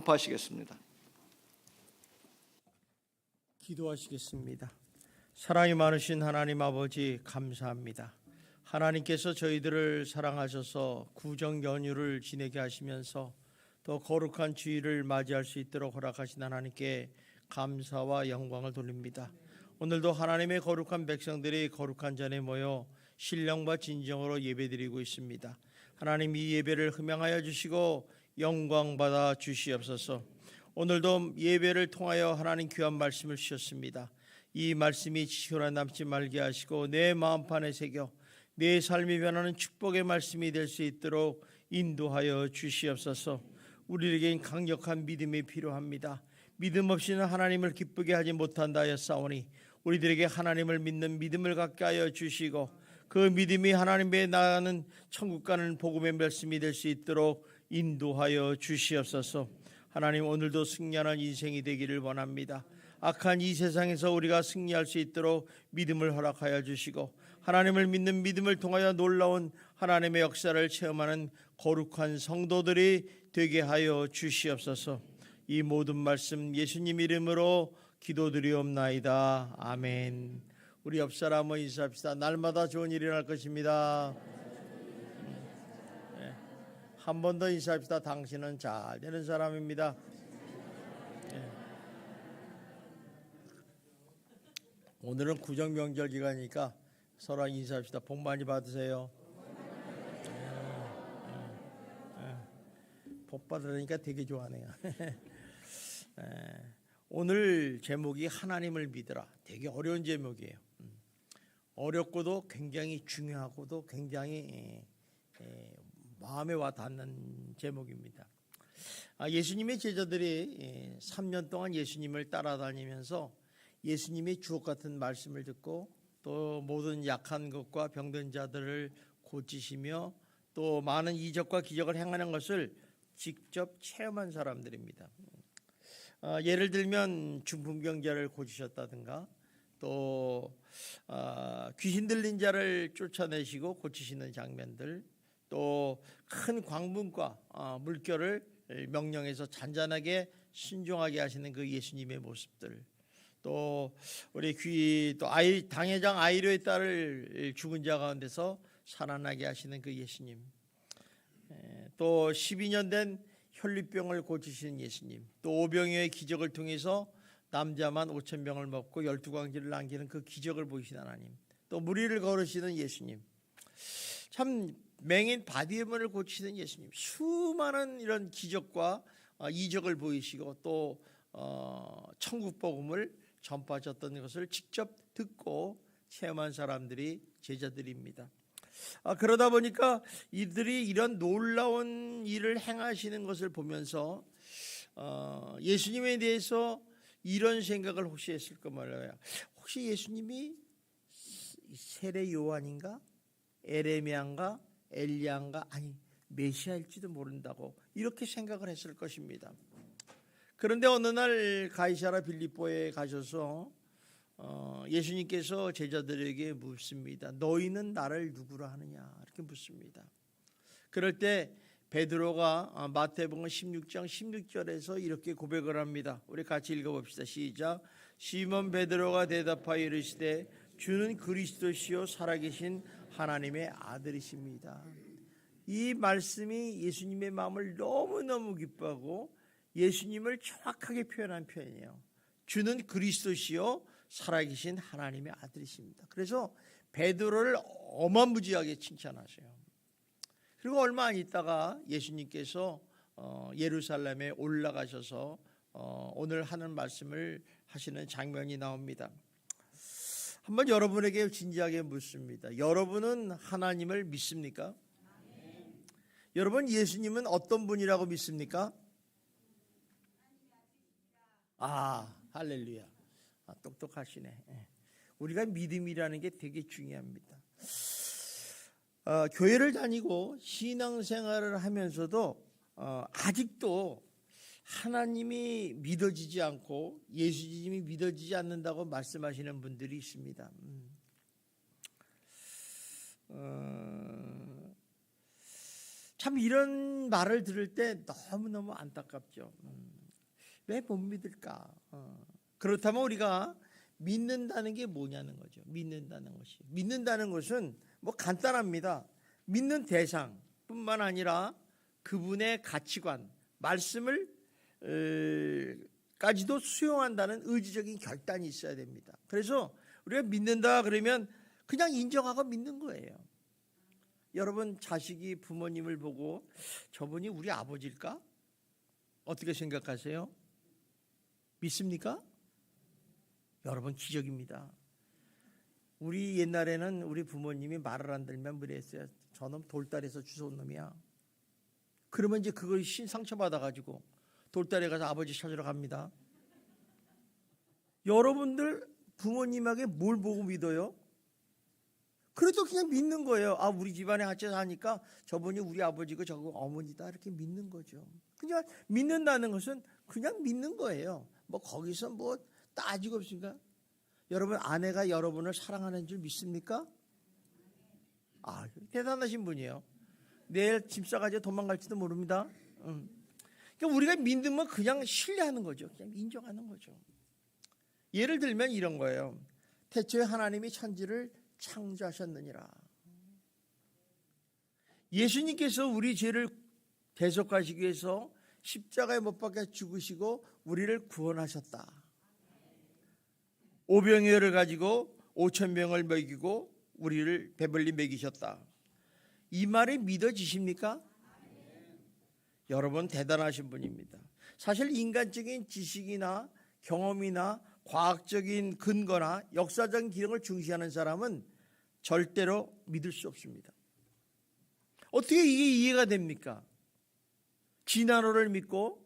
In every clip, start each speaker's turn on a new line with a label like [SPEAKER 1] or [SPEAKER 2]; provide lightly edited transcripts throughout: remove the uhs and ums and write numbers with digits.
[SPEAKER 1] 선포하시겠습니다.
[SPEAKER 2] 기도하시겠습니다. 사랑이 많으신 하나님 아버지, 감사합니다. 하나님께서 저희들을 사랑하셔서 구정 연휴를 지내게 하시면서 더 거룩한 주일을 맞이할 수 있도록 허락하신 하나님께 감사와 영광을 돌립니다. 오늘도 하나님의 거룩한 백성들이 거룩한 전에 모여 신령과 진정으로 예배드리고 있습니다. 하나님, 이 예배를 흠양하여 주시고 영광 받아 주시옵소서. 오늘도 예배를 통하여 하나님 귀한 말씀을 주셨습니다. 이 말씀이 지시로 남지 말게 하시고 내 마음판에 새겨 내 삶이 변하는 축복의 말씀이 될 수 있도록 인도하여 주시옵소서. 우리에겐 강력한 믿음이 필요합니다. 믿음 없이는 하나님을 기쁘게 하지 못한다 하였사오니 우리들에게 하나님을 믿는 믿음을 갖게 하여 주시고 그 믿음이 하나님의 나가는 천국 가는 복음의 말씀이 될 수 있도록 인도하여 주시옵소서. 하나님, 오늘도 승리하는 인생이 되기를 원합니다. 악한 이 세상에서 우리가 승리할 수 있도록 믿음을 허락하여 주시고 하나님을 믿는 믿음을 통하여 놀라운 하나님의 역사를 체험하는 거룩한 성도들이 되게 하여 주시옵소서. 이 모든 말씀 예수님 이름으로 기도드리옵나이다. 아멘. 우리 옆 사람을 인사합시다. 날마다 좋은 일이 일어날 것입니다. 한 번 더 인사합시다. 당신은 잘 되는 사람입니다. 오늘은 구정명절 기간이니까 서로 인사합시다. 복 많이 받으세요. 복 받으려니까 되게 좋아하네요. 오늘 제목이 하나님을 믿으라. 되게 어려운 제목이에요. 어렵고도 굉장히 중요하고도 굉장히 마음에 와 닿는 제목입니다. 예수님의 제자들이 3년 동안 예수님을 따라다니면서 예수님의 주옥 같은 말씀을 듣고 또 모든 약한 것과 병든 자들을 고치시며 또 많은 이적과 기적을 행하는 것을 직접 체험한 사람들입니다. 예를 들면 중풍병자를 고치셨다든가 또 귀신 들린 자를 쫓아내시고 고치시는 장면들, 또 큰 광문과 물결을 명령해서 잔잔하게 순종하게 하시는 그 예수님의 모습들, 또 우리 당회장 아이료의 딸을 죽은 자 가운데서 살아나게 하시는 그 예수님, 또 12년 된 혈류병을 고치시는 예수님, 또 오병이어의 기적을 통해서 남자만 5,000병을 먹고 12광지를 남기는 그 기적을 보이신 하나님, 또 무리를 걸으시는 예수님, 참 맹인 바디메오를 고치시는 예수님, 수많은 이런 기적과 이적을 보이시고 또 천국 복음을 전파하셨던 것을 직접 듣고 체험한 사람들이 제자들입니다. 그러다 보니까 이들이 이런 놀라운 일을 행하시는 것을 보면서 예수님에 대해서 이런 생각을 혹시 했을까 말이에요. 혹시 예수님이 세례 요한인가? 에레미야인가? 엘리야인가? 아니, 메시아일지도 모른다고 이렇게 생각을 했을 것입니다. 그런데 어느 날 가이사랴 빌립보에 가셔서 예수님께서 제자들에게 묻습니다. 너희는 나를 누구라 하느냐? 이렇게 묻습니다. 그럴 때 베드로가 마태복음 16장 16절에서 이렇게 고백을 합니다. 우리 같이 읽어봅시다. 시작. 시몬 베드로가 대답하여 이르시되 주는 그리스도시요 살아계신 하나님의 아들이십니다. 이 말씀이 예수님의 마음을 너무너무 기뻐하고 예수님을 정확하게 표현한 표현이에요. 주는 그리스도시요 살아계신 하나님의 아들이십니다. 그래서 베드로를 어마무지하게 칭찬하세요. 그리고 얼마 안 있다가 예수님께서 예루살렘에 올라가셔서 오늘 하는 말씀을 하시는 장면이 나옵니다. 한번 여러분에게 진지하게 묻습니다. 여러분은 하나님을 믿습니까? 여러분, 예수님은 어떤 분이라고 믿습니까? 할렐루야. 똑똑하시네. 우리가 믿음이라는 게 되게 중요합니다. 교회를 다니고 신앙생활을 하면서도 아직도 하나님이 믿어지지 않고 예수님이 믿어지지 않는다고 말씀하시는 분들이 있습니다. 참 이런 말을 들을 때 너무너무 안타깝죠. 왜 못 믿을까? 그렇다면 우리가 믿는다는 게 뭐냐는 거죠. 믿는다는 것이. 믿는다는 것은 뭐 간단합니다. 믿는 대상뿐만 아니라 그분의 가치관, 말씀을 까지도 수용한다는 의지적인 결단이 있어야 됩니다. 그래서 우리가 믿는다 그러면 그냥 인정하고 믿는 거예요. 여러분 자식이 부모님을 보고 저분이 우리 아버지일까? 어떻게 생각하세요? 믿습니까? 여러분 기적입니다. 우리 옛날에는 우리 부모님이 말을 안 들면 그랬어요. 저놈 돌다리에서 주워온 놈이야. 그러면 이제 그걸 상처받아가지고 돌다리에 가서 아버지 찾으러 갑니다. 여러분들 부모님에게 뭘 보고 믿어요? 그래도 그냥 믿는 거예요. 아, 우리 집안에 같이 사니까 저분이 우리 아버지고 저거 어머니다 이렇게 믿는 거죠. 그냥 믿는다는 것은 그냥 믿는 거예요. 뭐 거기서 뭐 따지고 없습니까? 여러분 아내가 여러분을 사랑하는 줄 믿습니까? 아, 대단하신 분이에요. 내일 짐 싸가지고 도망갈지도 모릅니다. 그러니까 우리가 믿으면 그냥 신뢰하는 거죠. 그냥 인정하는 거죠. 예를 들면 이런 거예요. 태초에 하나님이 천지를 창조하셨느니라. 예수님께서 우리 죄를 대속하시기 위해서 십자가에 못 박혀 죽으시고 우리를 구원하셨다. 오병이어를 가지고 5,000명을 먹이고 우리를 배불리 먹이셨다. 이 말이 믿어지십니까? 여러분 대단하신 분입니다. 사실 인간적인 지식이나 경험이나 과학적인 근거나 역사적인 기록을 중시하는 사람은 절대로 믿을 수 없습니다. 어떻게 이게 이해가 됩니까? 진화론을 믿고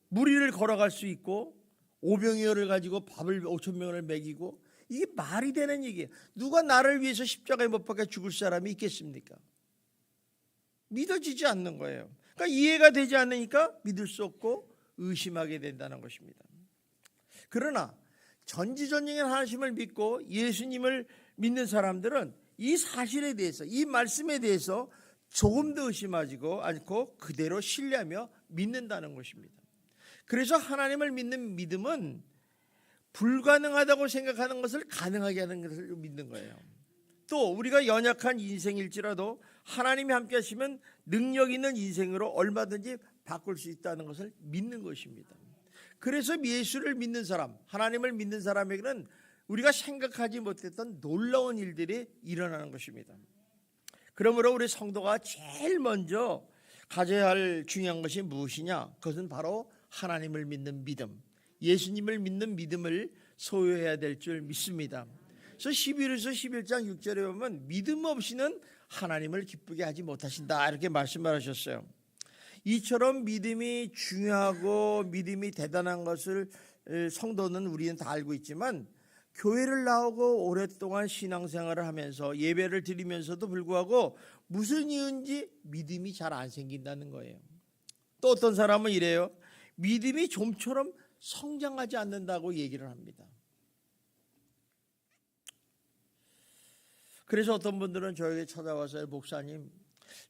[SPEAKER 2] 무리를 걸어갈 수 있고 오병이어를 가지고 밥을 5,000명을 먹이고 이게 말이 되는 얘기예요. 누가 나를 위해서 십자가에 못 박혀 죽을 사람이 있겠습니까? 믿어지지 않는 거예요. 그러니까 이해가 되지 않으니까 믿을 수 없고 의심하게 된다는 것입니다. 그러나 전지전능한 하나님을 믿고 예수님을 믿는 사람들은 이 사실에 대해서, 이 말씀에 대해서 조금 더 의심하지 않고 그대로 신뢰하며 믿는다는 것입니다. 그래서 하나님을 믿는 믿음은 불가능하다고 생각하는 것을 가능하게 하는 것을 믿는 거예요. 또 우리가 연약한 인생일지라도 하나님이 함께 하시면 능력 있는 인생으로 얼마든지 바꿀 수 있다는 것을 믿는 것입니다. 그래서 예수를 믿는 사람, 하나님을 믿는 사람에게는 우리가 생각하지 못했던 놀라운 일들이 일어나는 것입니다. 그러므로 우리 성도가 제일 먼저 가져야 할 중요한 것이 무엇이냐? 그것은 바로 하나님을 믿는 믿음, 예수님을 믿는 믿음을 소유해야 될 줄 믿습니다. 그래서 11에서 11장 6절에 보면 믿음 없이는 하나님을 기쁘게 하지 못하신다 이렇게 말씀하셨어요. 이처럼 믿음이 중요하고 믿음이 대단한 것을 성도는 우리는 다 알고 있지만 교회를 나오고 오랫동안 신앙생활을 하면서 예배를 드리면서도 불구하고 무슨 이유인지 믿음이 잘 안 생긴다는 거예요. 또 어떤 사람은 이래요. 믿음이 좀처럼 성장하지 않는다고 얘기를 합니다. 그래서 어떤 분들은 저에게 찾아와서 목사님,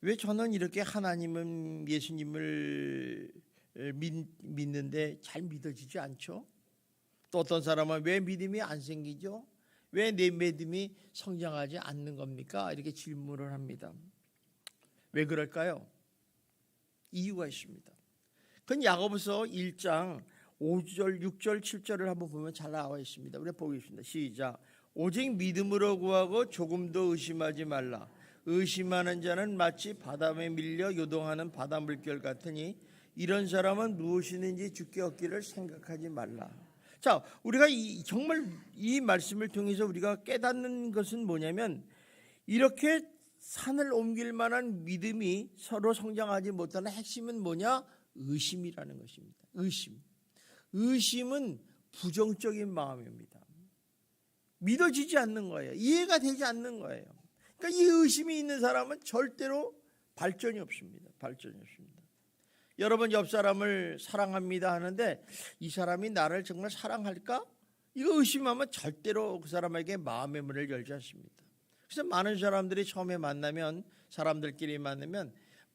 [SPEAKER 2] 왜 저는 이렇게 하나님은 예수님을 믿는데 잘 믿어지지 않죠? 또 어떤 사람은 왜 믿음이 안 생기죠? 왜 내 믿음이 성장하지 않는 겁니까? 이렇게 질문을 합니다. 왜 그럴까요? 이유가 있습니다. 그건 야고보서 1장 5절, 6절, 7절을 한번 보면 잘 나와 있습니다. 우리 보겠습니다. 시작. 오직 믿음으로 구하고 조금도 의심하지 말라. 의심하는 자는 마치 바람에 밀려 요동하는 바닷물결 같으니 이런 사람은 무엇이든지 주께 얻기를 생각하지 말라. 자, 우리가 정말 이 말씀을 통해서 우리가 깨닫는 것은 뭐냐면 이렇게 산을 옮길 만한 믿음이 서로 성장하지 못하는 핵심은 뭐냐? 의심이라는 것입니다. 의심은 부정적인 마음입니다. 믿어지지 않는 거예요. 이해가 되지 않는 거예요. 그러니까 이 의심이 있는 사람은 절대로 발전이 없습니다. 여러분 옆 사람을 사랑합니다 하는데 이 사람이 나를 정말 사랑할까? 이거 의심하면 절대로 그 사람에게 마음의 문을 열지 않습니다. 그래서 많은 사람들이 처음에 사람들끼리 만나면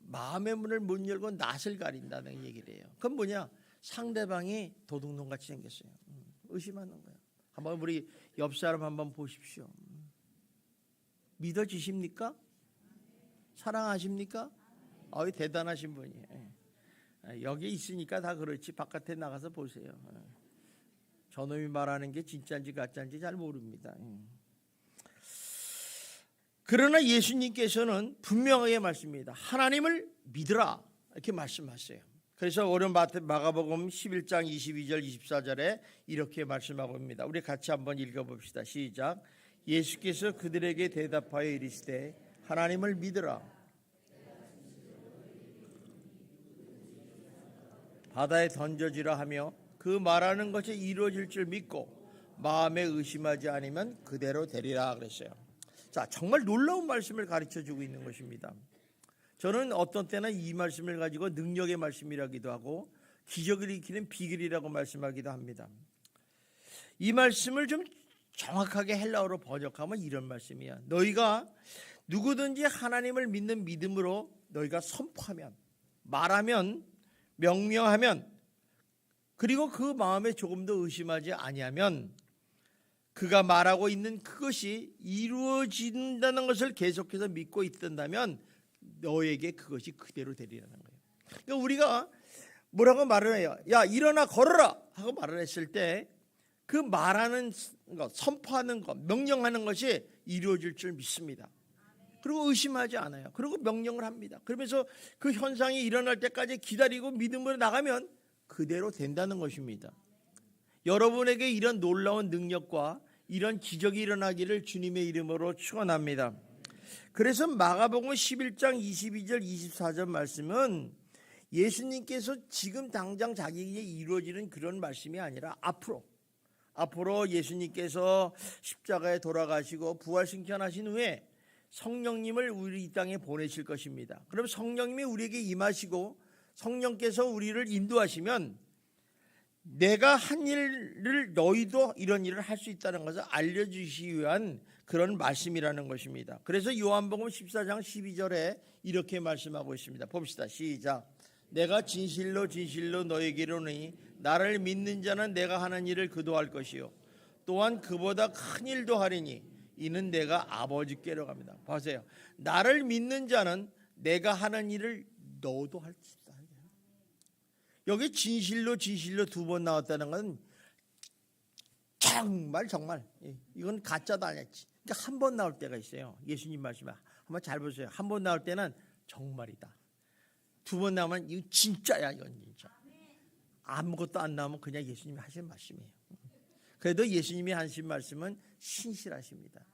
[SPEAKER 2] 마음의 문을 못 열고 낯을 가린다는 얘기를 해요. 그건 뭐냐? 상대방이 도둑놈같이 생겼어요. 의심하는 거예요. 한번 우리 옆 사람 한번 보십시오. 믿어지십니까? 사랑하십니까? 대단하신 분이에요. 여기 있으니까 다 그렇지 바깥에 나가서 보세요. 저놈이 말하는 게 진짜인지 가짜인지 잘 모릅니다. 그러나 예수님께서는 분명하게 말씀입니다. 하나님을 믿으라 이렇게 말씀하세요. 그래서 오늘 마가복음 11장 22절 24절에 이렇게 말씀하고 있습니다. 우리 같이 한번 읽어봅시다. 시작. 예수께서 그들에게 대답하여 이르시되 하나님을 믿으라. 바다에 던져지라 하며 그 말하는 것이 이루어질 줄 믿고 마음에 의심하지 않으면 그대로 되리라 그랬어요. 자, 정말 놀라운 말씀을 가르쳐주고 있는 것입니다. 저는 어떤 때는 이 말씀을 가지고 능력의 말씀이라기도 하고 기적을 일으키는 비결이라고 말씀하기도 합니다. 이 말씀을 좀 정확하게 헬라어로 번역하면 이런 말씀이야. 너희가 누구든지 하나님을 믿는 믿음으로 너희가 선포하면, 말하면, 명령하면, 그리고 그 마음에 조금 더 의심하지 아니하면 그가 말하고 있는 그것이 이루어진다는 것을 계속해서 믿고 있던다면 너에게 그것이 그대로 되리라는 거예요. 그러니까 우리가 뭐라고 말을 해요? 야, 일어나 걸어라 하고 말을 했을 때 그 말하는 것, 선포하는 것, 명령하는 것이 이루어질 줄 믿습니다. 그리고 의심하지 않아요. 그리고 명령을 합니다. 그러면서 그 현상이 일어날 때까지 기다리고 믿음으로 나가면 그대로 된다는 것입니다. 여러분에게 이런 놀라운 능력과 이런 기적이 일어나기를 주님의 이름으로 축원합니다. 그래서 마가복음 11장 22절 24절 말씀은 예수님께서 지금 당장 자기에게 이루어지는 그런 말씀이 아니라 앞으로 예수님께서 십자가에 돌아가시고 부활승천하신 후에 성령님을 우리 이 땅에 보내실 것입니다. 그럼 성령님이 우리에게 임하시고 성령께서 우리를 인도하시면 내가 한 일을 너희도 이런 일을 할 수 있다는 것을 알려주시기 위한 그런 말씀이라는 것입니다. 그래서 요한복음 14장 12절에 이렇게 말씀하고 있습니다. 봅시다. 시작. 내가 진실로 진실로 너에게 이르노니 나를 믿는 자는 내가 하는 일을 그도 할 것이요 또한 그보다 큰 일도 하리니 이는 내가 아버지께로 갑니다. 보세요. 나를 믿는 자는 내가 하는 일을 너도 할 수 있다. 여기 진실로 두 번 나왔다는 건 정말 이건 가짜도 아니지. 그러니까 한 번 나올 때가 있어요. 예수님 말씀에 한번 잘 보세요. 한 번 나올 때는 정말이다. 두 번 나오면 이건 진짜야. 이건 진짜. 아무것도 안 나오면 그냥 예수님이 하신 말씀이에요. 그래도 예수님이 하신 말씀은 신실하십니다.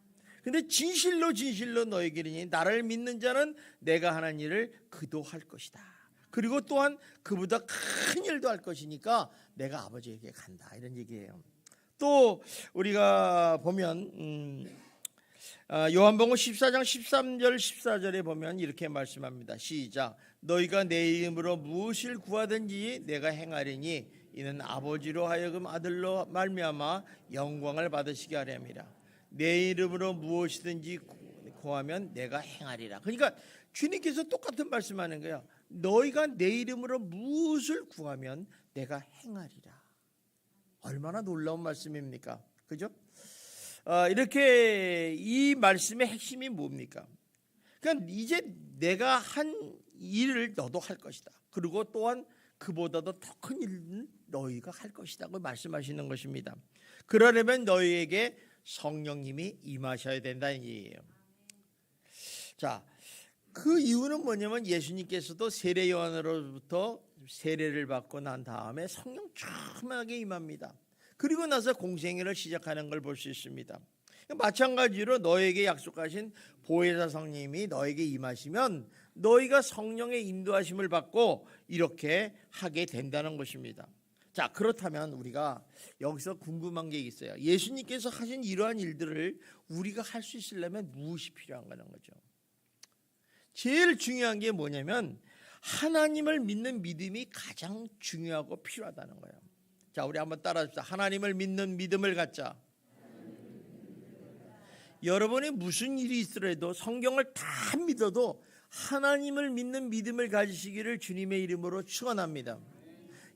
[SPEAKER 2] 근데 진실로 너에게 이르니 나를 믿는 자는 내가 하는 일을 그도 할 것이다. 그리고 또한 그보다 큰 일도 할 것이니까 내가 아버지에게 간다. 이런 얘기예요. 또 우리가 보면 요한복음 14장 13절 14절에 보면 이렇게 말씀합니다. 시작. 너희가 내 이름으로 무엇을 구하든지 내가 행하리니 이는 아버지로 하여금 아들로 말미암아 영광을 받으시게 하려 함이라. 내 이름으로 무엇이든지 구하면 내가 행하리라. 그러니까 주님께서 똑같은 말씀하는 거예요. 너희가 내 이름으로 무엇을 구하면 내가 행하리라. 얼마나 놀라운 말씀입니까? 그죠? 이렇게 이 말씀의 핵심이 뭡니까? 그러니까 이제 내가 한 일을 너도 할 것이다. 그리고 또한 그보다도 더 큰 일은 너희가 할 것이다. 고 말씀하시는 것입니다. 그러려면 너희에게 성령님이 임하셔야 된다는 얘기예요. 자, 그 이유는 뭐냐면 예수님께서도 세례 요한으로부터 세례를 받고 난 다음에 성령 충만하게 임합니다. 그리고 나서 공생애를 시작하는 걸 볼 수 있습니다. 마찬가지로 너에게 약속하신 보혜사 성령님이 너에게 임하시면 너희가 성령의 인도하심을 받고 이렇게 하게 된다는 것입니다. 자, 그렇다면 우리가 여기서 궁금한 게 있어요. 예수님께서 하신 이러한 일들을 우리가 할 수 있으려면 무엇이 필요한가는 거죠. 제일 중요한 게 뭐냐면 하나님을 믿는 믿음이 가장 중요하고 필요하다는 거예요. 자, 우리 한번 따라합시다. 하나님을 믿는 믿음을 갖자. 여러분이 무슨 일이 있더라도 성경을 다 믿어도 하나님을 믿는 믿음을 가지시기를 주님의 이름으로 축원합니다.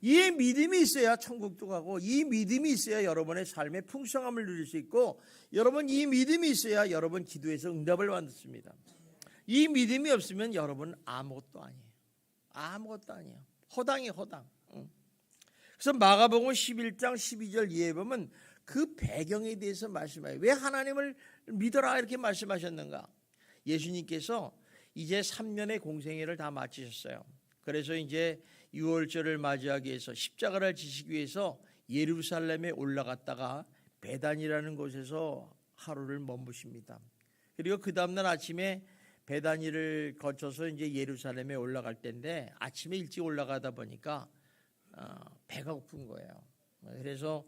[SPEAKER 2] 이 믿음이 있어야 천국도 가고, 이 믿음이 있어야 여러분의 삶의 풍성함을 누릴 수 있고, 여러분 이 믿음이 있어야 여러분 기도에서 응답을 받습니다. 이 믿음이 없으면 여러분 아무것도 아니에요. 아무것도 아니에요. 허당이에요, 허당. 그래서 마가복음 11장 12절 이해해 보면 그 배경에 대해서 말씀해요. 왜 하나님을 믿어라 이렇게 말씀하셨는가? 예수님께서 이제 3년의 공생애를 다 마치셨어요. 그래서 이제 6월절을 맞이하기 위해서 십자가를 지시기 위해서 예루살렘에 올라갔다가 베단이라는 곳에서 하루를 머무십니다. 그리고 그 다음날 아침에 베다니를 거쳐서 이제 예루살렘에 올라갈 때인데, 아침에 일찍 올라가다 보니까 배가 고픈 거예요. 그래서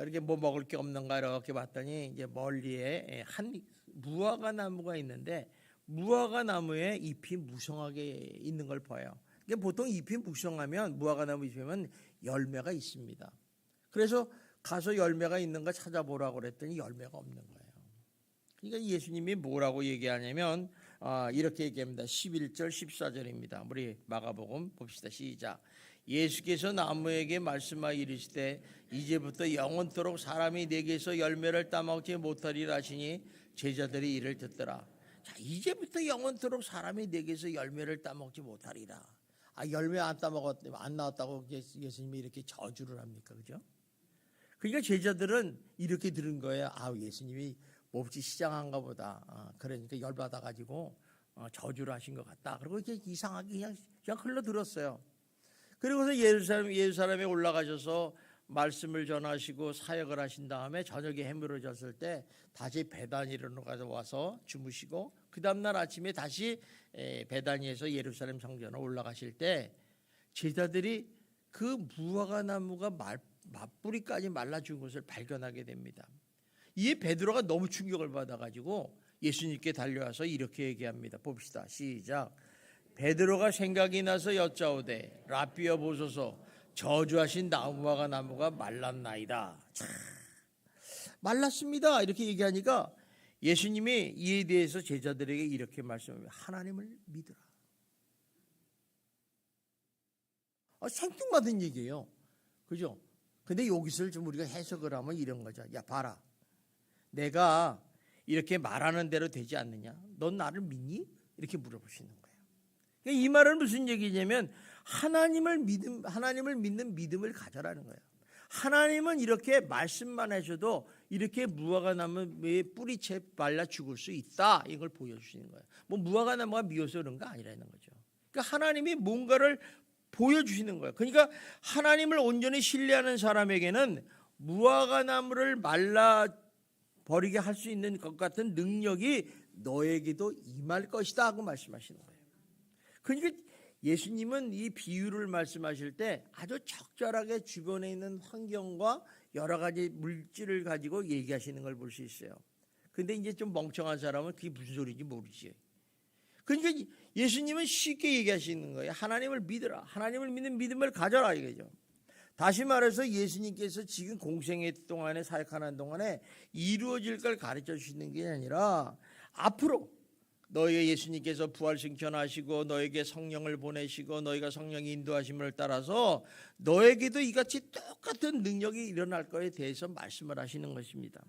[SPEAKER 2] 이렇게 뭐 먹을 게 없는가 이렇게 봤더니 이제 멀리에 한 무화과 나무가 있는데, 무화과 나무에 잎이 무성하게 있는 걸 봐요. 그러니까 보통 잎이 무성하면, 무화과 나무 잎이면 열매가 있습니다. 그래서 가서 열매가 있는가 찾아보라고 그랬더니 열매가 없는 거예요. 그러니까 예수님이 뭐라고 얘기하냐면 이렇게 얘기합니다. 11절 14절입니다. 우리 마가복음 봅시다. 시작. 예수께서 나무에게 말씀하여 이르시되 이제부터 영원토록 사람이 내게서 열매를 따먹지 못하리라 하시니 제자들이 이를 듣더라. 자, 이제부터 영원토록 사람이 내게서 열매를 따먹지 못하리라. 열매 안 나왔다고 예수님이 이렇게 저주를 합니까? 그죠? 그러니까 제자들은 이렇게 들은 거예요. 예수님이 몹시 시장한가 보다. 그러니까 열받아가지고 저주를 하신 것 같다. 그리고 이렇게 이상하게 그냥 흘러들었어요. 그리고서 예루살렘에 올라가셔서 말씀을 전하시고 사역을 하신 다음에 저녁에 해물어졌을 때 다시 베다니로 와서 주무시고, 그 다음날 아침에 다시 베다니에서 예루살렘 성전으로 올라가실 때 제자들이 그 무화과 나무가 맞뿌리까지 말라 죽은 것을 발견하게 됩니다. 이에 베드로가 너무 충격을 받아가지고 예수님께 달려와서 이렇게 얘기합니다. 봅시다. 시작. 베드로가 생각이 나서 여짜오되 라삐여 보소서, 저주하신 무화과 나무가 말랐나이다. 말랐습니다. 이렇게 얘기하니까 예수님이 이에 대해서 제자들에게 이렇게 말씀합니다. 하나님을 믿으라. 생뚱맞은 얘기예요. 그죠? 근데 여기서 좀 우리가 해석을 하면 이런 거죠. 야, 봐라. 내가 이렇게 말하는 대로 되지 않느냐? 넌 나를 믿니? 이렇게 물어보시는 거예요. 그러니까 이 말은 무슨 얘기냐면 하나님을 믿는 믿음을 가져라는 거예요. 하나님은 이렇게 말씀만 하셔도 이렇게 무화과 나무의 뿌리채 말라 죽을 수 있다. 이걸 보여주시는 거예요. 뭐 무화과 나무가 미워서 그런 거 아니라는 거죠. 그러니까 하나님이 뭔가를 보여주시는 거예요. 그러니까 하나님을 온전히 신뢰하는 사람에게는 무화과 나무를 말라 버리게 할 수 있는 것 같은 능력이 너에게도 임할 것이다 하고 말씀하시는 거예요. 그러니까 예수님은 이 비유를 말씀하실 때 아주 적절하게 주변에 있는 환경과 여러 가지 물질을 가지고 얘기하시는 걸 볼 수 있어요. 근데 이제 좀 멍청한 사람은 그게 무슨 소리인지 모르지. 그러니까 예수님은 쉽게 얘기하시는 거예요. 하나님을 믿으라. 하나님을 믿는 믿음을 가져라 이거죠. 다시 말해서 예수님께서 지금 공생애 동안에 사역하는 동안에 이루어질 걸 가르쳐 주시는 게 아니라 앞으로 너희의 예수님께서 부활승천하시고 너에게 성령을 보내시고 너희가 성령의 인도하심을 따라서 너에게도 이같이 똑같은 능력이 일어날 것에 대해서 말씀을 하시는 것입니다.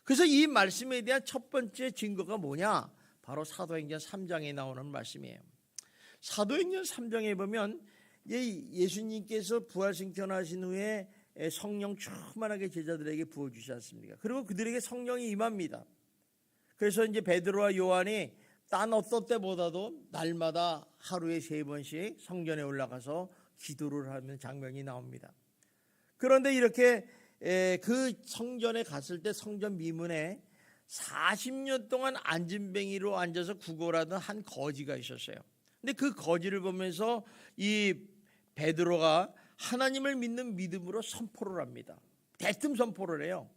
[SPEAKER 2] 그래서 이 말씀에 대한 첫 번째 증거가 뭐냐? 바로 사도행전 3장에 나오는 말씀이에요. 사도행전 3장에 보면 예수님께서 부활승천하신 후에 성령 충만하게 제자들에게 부어주시지 않습니까? 그리고 그들에게 성령이 임합니다. 그래서 이제 베드로와 요한이 딴 어떤 때보다도 날마다 하루에 3번씩 성전에 올라가서 기도를 하는 장면이 나옵니다. 그런데 이렇게 그 성전에 갔을 때 성전 미문에 40년 동안 안진뱅이로 앉아서 구걸하던 한 거지가 있었어요. 근데 그 거지를 보면서 이 베드로가 하나님을 믿는 믿음으로 선포를 합니다. 대뜸 선포를 해요.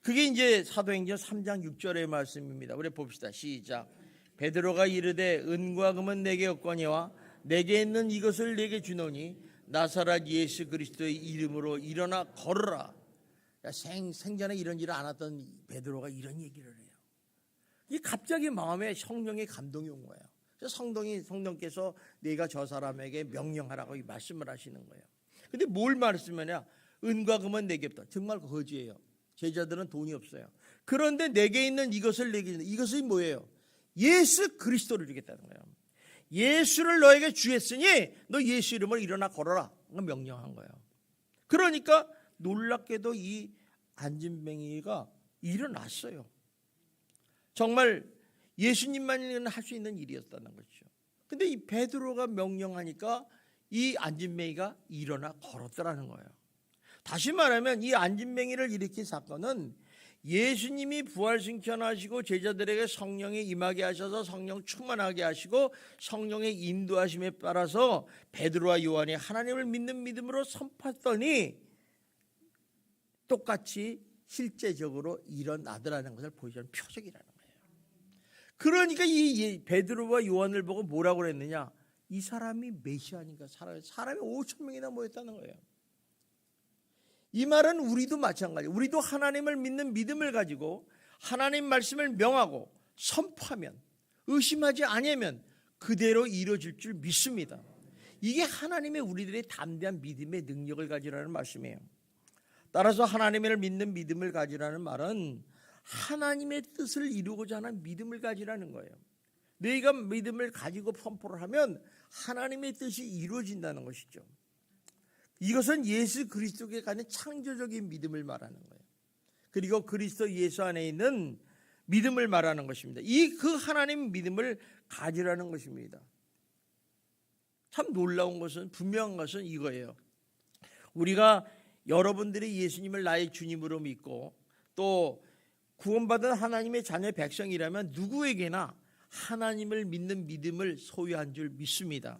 [SPEAKER 2] 그게 이제 사도행전 3장 6절의 말씀입니다. 우리 봅시다. 시작. 베드로가 이르되 은과 금은 내게 없거니와 내게 있는 이것을 내게 주노니 나사렛 예수 그리스도의 이름으로 일어나 걸으라. 생전에 이런 일을 안 했던 베드로가 이런 얘기를 해요. 이 갑자기 마음에 성령의 감동이 온 거예요. 그래서 성령께서 네가 저 사람에게 명령하라고 이 말씀을 하시는 거예요. 근데 뭘 말씀하냐? 은과 금은 내게 없다. 정말 거지예요. 제자들은 돈이 없어요. 그런데 내게 있는 이것을 내게 있는 이것이 뭐예요? 예수 그리스도를 주겠다는 거예요. 예수를 너에게 주했으니 너 예수 이름으로 일어나 걸어라. 명령한 거예요. 그러니까 놀랍게도 이 안진뱅이가 일어났어요. 정말 예수님만 할 수 있는 일이었다는 거죠. 근데 이 베드로가 명령하니까 이 안진뱅이가 일어나 걸었더라는 거예요. 다시 말하면 이 안진뱅이를 일으킨 사건은 예수님이 부활승천하시고 제자들에게 성령이 임하게 하셔서 성령 충만하게 하시고 성령의 인도하심에 따라서 베드로와 요한이 하나님을 믿는 믿음으로 선포했더니 똑같이 실제적으로 일어나더라는 것을 보여주는 표적이라는 거예요. 그러니까 이 베드로와 요한을 보고 뭐라고 그랬느냐? 이 사람이 메시아니까 사람이 5천 명이나 모였다는 거예요. 이 말은 우리도 마찬가지예요. 우리도 하나님을 믿는 믿음을 가지고 하나님 말씀을 명하고 선포하면 의심하지 않으면 그대로 이루어질 줄 믿습니다. 이게 하나님의 우리들의 담대한 믿음의 능력을 가지라는 말씀이에요. 따라서 하나님을 믿는 믿음을 가지라는 말은 하나님의 뜻을 이루고자 하는 믿음을 가지라는 거예요. 너희가 믿음을 가지고 선포를 하면 하나님의 뜻이 이루어진다는 것이죠. 이것은 예수 그리스도께 가는 창조적인 믿음을 말하는 거예요. 그리고 그리스도 예수 안에 있는 믿음을 말하는 것입니다. 그 하나님 믿음을 가지라는 것입니다. 참 놀라운 것은 분명한 것은 이거예요. 우리가 여러분들이 예수님을 나의 주님으로 믿고 또 구원받은 하나님의 자녀 백성이라면 누구에게나 하나님을 믿는 믿음을 소유한 줄 믿습니다.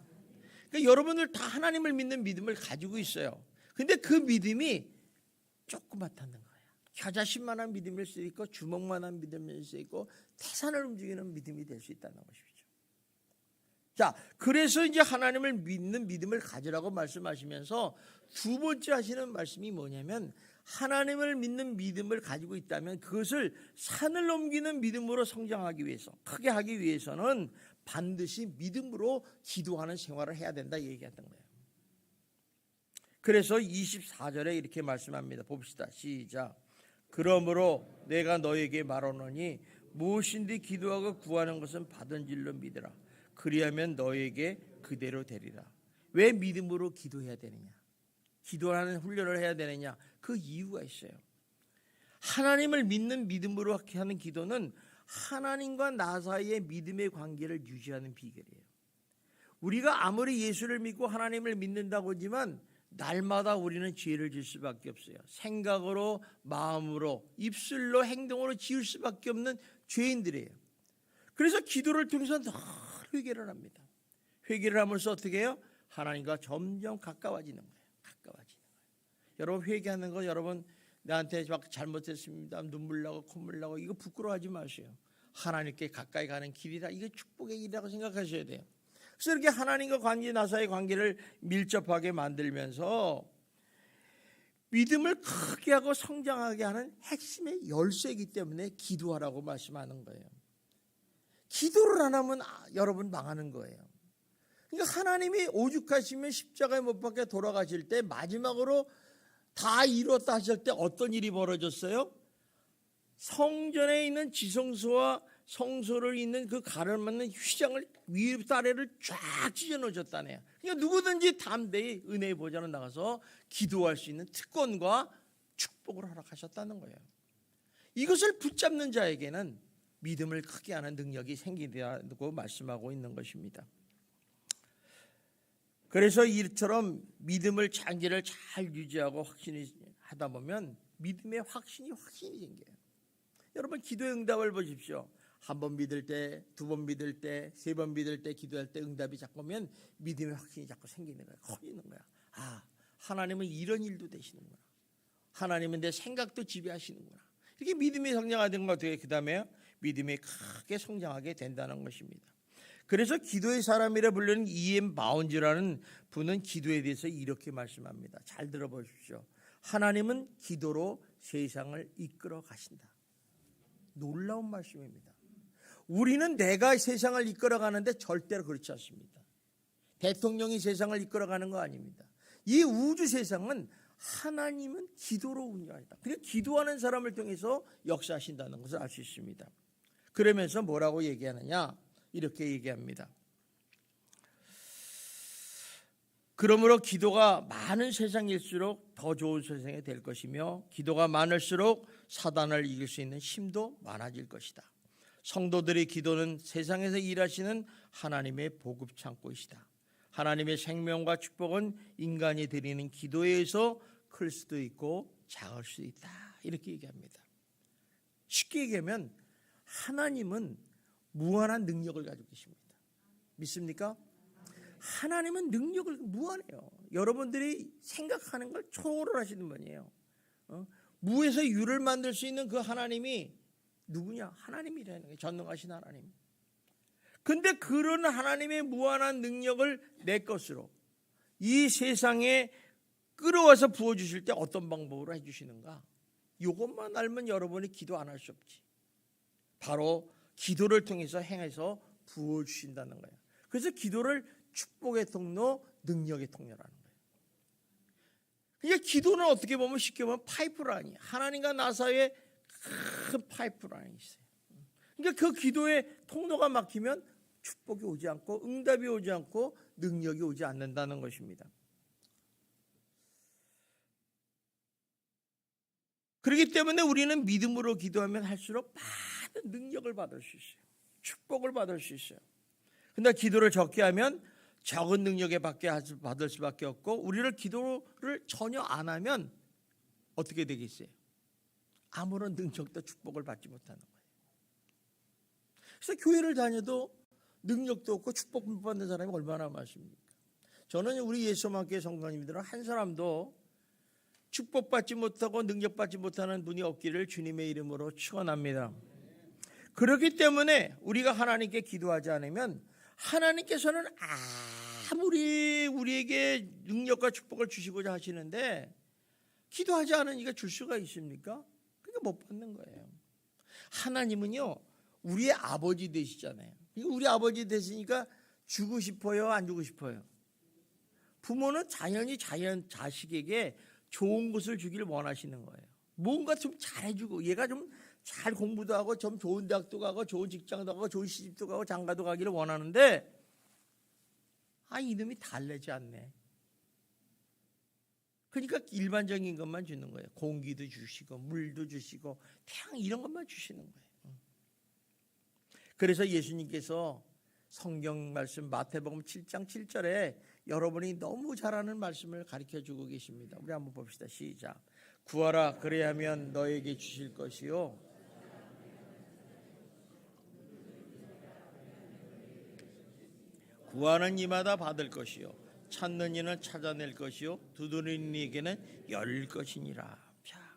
[SPEAKER 2] 그러니까 여러분들 다 하나님을 믿는 믿음을 가지고 있어요. 근데 그 믿음이 조그맣다는 거예요. 겨자씨만한 믿음일 수 있고 주먹만한 믿음일 수 있고 태산을 움직이는 믿음이 될 수 있다는 것이죠. 자, 그래서 이제 하나님을 믿는 믿음을 가지라고 말씀하시면서 두 번째 하시는 말씀이 뭐냐면 하나님을 믿는 믿음을 가지고 있다면 그것을 산을 넘기는 믿음으로 성장하기 위해서 크게 하기 위해서는 반드시 믿음으로 기도하는 생활을 해야 된다 얘기했던 거예요. 그래서 24절에 이렇게 말씀합니다. 봅시다. 시작. 그러므로 내가 너에게 말하노니 무엇인지 기도하고 구하는 것은 받은 줄로 믿으라. 그리하면 너에게 그대로 되리라. 왜 믿음으로 기도해야 되느냐? 기도하는 훈련을 해야 되느냐? 그 이유가 있어요. 하나님을 믿는 믿음으로 하는 기도는 하나님과 나 사이의 믿음의 관계를 유지하는 비결이에요. 우리가 아무리 예수를 믿고 하나님을 믿는다고 하지만 날마다 우리는 죄를 질 수밖에 없어요. 생각으로, 마음으로, 입술로, 행동으로 지을 수밖에 없는 죄인들이에요. 그래서 기도를 통해서 늘 회개를 합니다. 회개를 하면서 어떻게 해요? 하나님과 점점 가까워지는 거예요. 가까워지는 거예요. 여러분 회개하는 거 여러분 나한테 막 잘못했습니다. 눈물 나고 콧물 나고 이거 부끄러워하지 마세요. 하나님께 가까이 가는 길이라 이게 축복의 길이라고 생각하셔야 돼요. 그래서 이렇게 하나님과 나 사이의 관계를 밀접하게 만들면서 믿음을 크게 하고 성장하게 하는 핵심의 열쇠이기 때문에 기도하라고 말씀하는 거예요. 기도를 안 하면 여러분 망하는 거예요. 그러니까 하나님이 오죽하시면 십자가에 못 박혀 돌아가실 때 마지막으로 다 이뤘다 하실 때 어떤 일이 벌어졌어요? 성전에 있는 지성소와 성소를 있는 그 가르맞는 휘장을 위부터 아래를 쫙 찢어 놓으셨다네요. 그러니까 누구든지 담대히 은혜의 보좌로 나가서 기도할 수 있는 특권과 축복을 허락하셨다는 거예요. 이것을 붙잡는 자에게는 믿음을 크게 하는 능력이 생긴다고 말씀하고 있는 것입니다. 그래서 이처럼 믿음을 장기를 잘 유지하고 확신이 하다 보면 믿음의 확신이 생겨요. 여러분 기도의 응답을 보십시오. 한 번 믿을 때, 두 번 믿을 때, 세 번 믿을 때, 기도할 때 응답이 자꾸 오면 믿음의 확신이 자꾸 생기는 거야. 커지는 거야. 아, 하나님은 이런 일도 되시는구나. 하나님은 내 생각도 지배하시는구나. 이렇게 믿음이 성장하는 것 어떻게 그 다음에 믿음이 크게 성장하게 된다는 것입니다. 그래서 기도의 사람이라 불리는 E.M. 바운즈라는 분은 기도에 대해서 이렇게 말씀합니다. 잘 들어보십시오. 하나님은 기도로 세상을 이끌어 가신다. 놀라운 말씀입니다. 우리는 내가 세상을 이끌어가는데 절대로 그렇지 않습니다. 대통령이 세상을 이끌어가는 거 아닙니다. 이 우주 세상은 하나님은 기도로 운영한다. 그러니까 기도하는 사람을 통해서 역사하신다는 것을 알 수 있습니다. 그러면서 뭐라고 얘기하느냐? 이렇게 얘기합니다. 그러므로 기도가 많은 세상일수록 더 좋은 세상이 될 것이며 기도가 많을수록 사단을 이길 수 있는 힘도 많아질 것이다. 성도들의 기도는 세상에서 일하시는 하나님의 보급 창고이시다. 하나님의 생명과 축복은 인간이 드리는 기도에 의해서 클 수도 있고 작을 수도 있다. 이렇게 얘기합니다. 쉽게 얘기하면 하나님은 무한한 능력을 가지고 계십니다. 믿습니까? 하나님은 능력을 무한해요. 여러분들이 생각하는 걸 초월하시는 분이에요. 무에서 유를 만들 수 있는 그 하나님이 누구냐? 하나님이라는 거예요. 전능하신 하나님. 근데 그런 하나님의 무한한 능력을 내 것으로 이 세상에 끌어와서 부어주실 때 어떤 방법으로 해주시는가? 이것만 알면 여러분이 기도 안 할 수 없지. 바로 기도를 통해서 행해서 부어주신다는 거예요. 그래서 기도를 축복의 통로, 능력의 통로라는 거예요. 그러니까 기도는 어떻게 보면 쉽게 보면 파이프라인이에요. 하나님과 나 사이에 큰 파이프라인이 있어요. 그러니까 그 기도의 통로가 막히면 축복이 오지 않고 응답이 오지 않고 능력이 오지 않는다는 것입니다. 그렇기 때문에 우리는 믿음으로 기도하면 할수록 많은 능력을 받을 수 있어요. 축복을 받을 수 있어요. 근데 기도를 적게 하면 적은 능력에 받을 수밖에 없고 우리를 기도를 전혀 안 하면 어떻게 되겠어요? 아무런 능력도 축복을 받지 못하는 거예요. 그래서 교회를 다녀도 능력도 없고 축복 못 받는 사람이 얼마나 많습니까? 저는 우리 예수만교회 성도님들은 한 사람도 축복받지 못하고 능력받지 못하는 분이 없기를 주님의 이름으로 축원합니다. 그렇기 때문에 우리가 하나님께 기도하지 않으면 하나님께서는 아무리 우리에게 능력과 축복을 주시고자 하시는데 기도하지 않으니까 줄 수가 있습니까? 그러니까 못 받는 거예요. 하나님은요 우리의 아버지 되시잖아요. 우리 아버지 되시니까 주고 싶어요, 안 주고 싶어요? 부모는 당연히 자식에게 좋은 것을 주기를 원하시는 거예요. 뭔가 좀 잘해주고 얘가 좀 잘 공부도 하고 좀 좋은 대학도 가고 좋은 직장도 가고 좋은 시집도 가고 장가도 가기를 원하는데 이놈이 달래지 않네. 그러니까 일반적인 것만 주는 거예요. 공기도 주시고 물도 주시고 태양 이런 것만 주시는 거예요. 그래서 예수님께서 성경 말씀 마태복음 7장 7절에 여러분이 너무 잘하는 말씀을 가르쳐주고 계십니다. 우리 한번 봅시다. 시작. 구하라 그래야면 너에게 주실 것이요 구하는 이마다 받을 것이요 찾는 이는 찾아낼 것이요 두드리는 이에게는 열릴 것이니라. 자,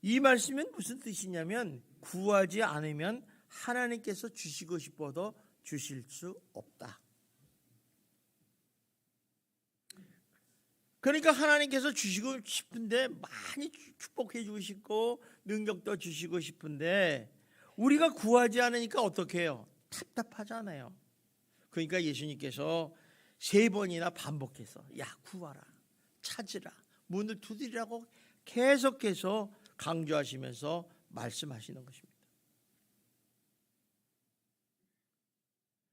[SPEAKER 2] 이 말씀은 무슨 뜻이냐면 구하지 않으면 하나님께서 주시고 싶어도 주실 수 없다. 그러니까 하나님께서 주시고 싶은데 많이 축복해 주고 싶고 능력도 주시고 싶은데 우리가 구하지 않으니까 어떻게 해요? 답답하잖아요. 그러니까 예수님께서 3번이나 반복해서 야 구하라 찾으라 문을 두드리라고 계속해서 강조하시면서 말씀하시는 것입니다.